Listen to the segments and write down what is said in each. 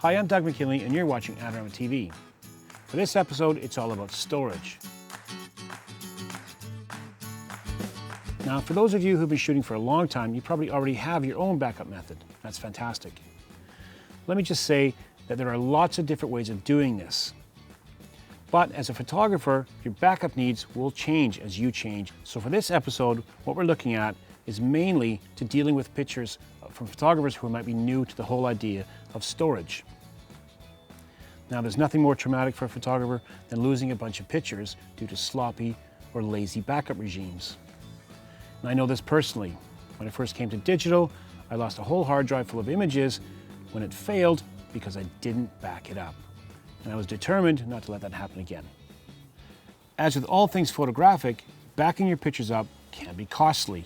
Hi, I'm Doug McKinlay and you're watching Adorama TV. For this episode, it's all about storage. Now, for those of you who've been shooting for a long time, you probably already have your own backup method. That's fantastic. Let me just say that there are lots of different ways of doing this. But as a photographer, your backup needs will change as you change. So for this episode, what we're looking at is mainly to dealing with pictures from photographers who might be new to the whole idea of storage. Now, there's nothing more traumatic for a photographer than losing a bunch of pictures due to sloppy or lazy backup regimes. And I know this personally. When I first came to digital, I lost a whole hard drive full of images when it failed because I didn't back it up. And I was determined not to let that happen again. As with all things photographic, backing your pictures up can be costly,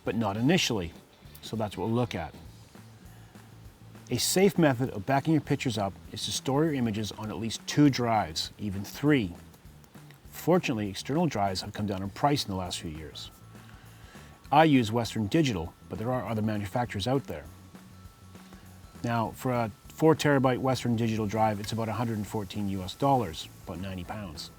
but not initially. So that's what we'll look at. A safe method of backing your pictures up is to store your images on at least 2 drives, even 3. Fortunately, external drives have come down in price in the last few years. I use Western Digital, but there are other manufacturers out there. Now, for a 4 terabyte Western Digital drive, it's about $114 US, about 90 pounds.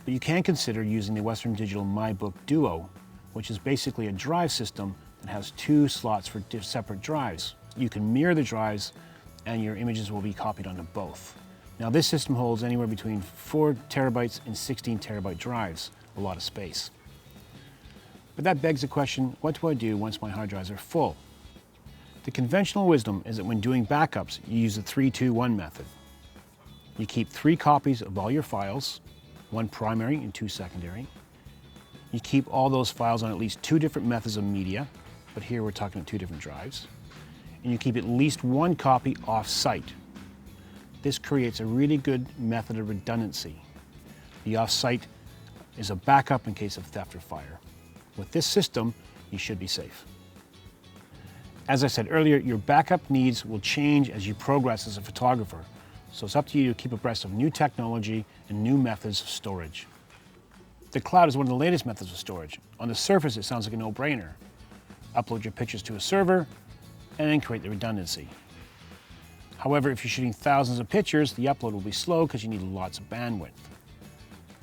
But you can consider using the Western Digital MacBook Duo, which is basically a drive system that has 2 slots for separate drives. You can mirror the drives and your images will be copied onto both. Now, this system holds anywhere between 4 terabytes and 16 terabyte drives, a lot of space. But that begs the question, what do I do once my hard drives are full? The conventional wisdom is that when doing backups, you use the 3-2-1 method. You keep 3 copies of all your files, 1 primary and 2 secondary. You keep all those files on at least 2 different methods of media, but here we're talking about 2 different drives. And you keep at least 1 copy off-site. This creates a really good method of redundancy. The off-site is a backup in case of theft or fire. With this system, you should be safe. As I said earlier, your backup needs will change as you progress as a photographer, so it's up to you to keep abreast of new technology and new methods of storage. The cloud is one of the latest methods of storage. On the surface, it sounds like a no-brainer. Upload your pictures to a server, and then create the redundancy. However, if you're shooting thousands of pictures, the upload will be slow because you need lots of bandwidth.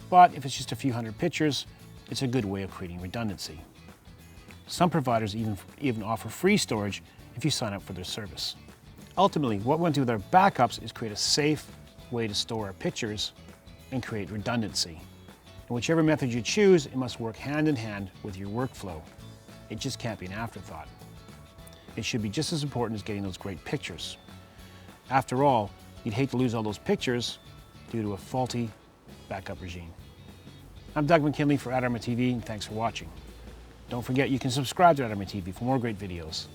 But if it's just a few hundred pictures, it's a good way of creating redundancy. Some providers even offer free storage if you sign up for their service. Ultimately, what we want to do with our backups is create a safe way to store our pictures and create redundancy. And whichever method you choose, it must work hand in hand with your workflow. It just can't be an afterthought. It should be just as important as getting those great pictures. After all, you'd hate to lose all those pictures due to a faulty backup regime. I'm Doug McKinlay for Adorama TV, and thanks for watching. Don't forget you can subscribe to Adorama TV for more great videos.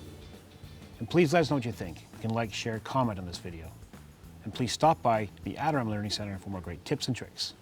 And please let us know what you think. You can like, share, comment on this video. And please stop by the Adorama Learning Center for more great tips and tricks.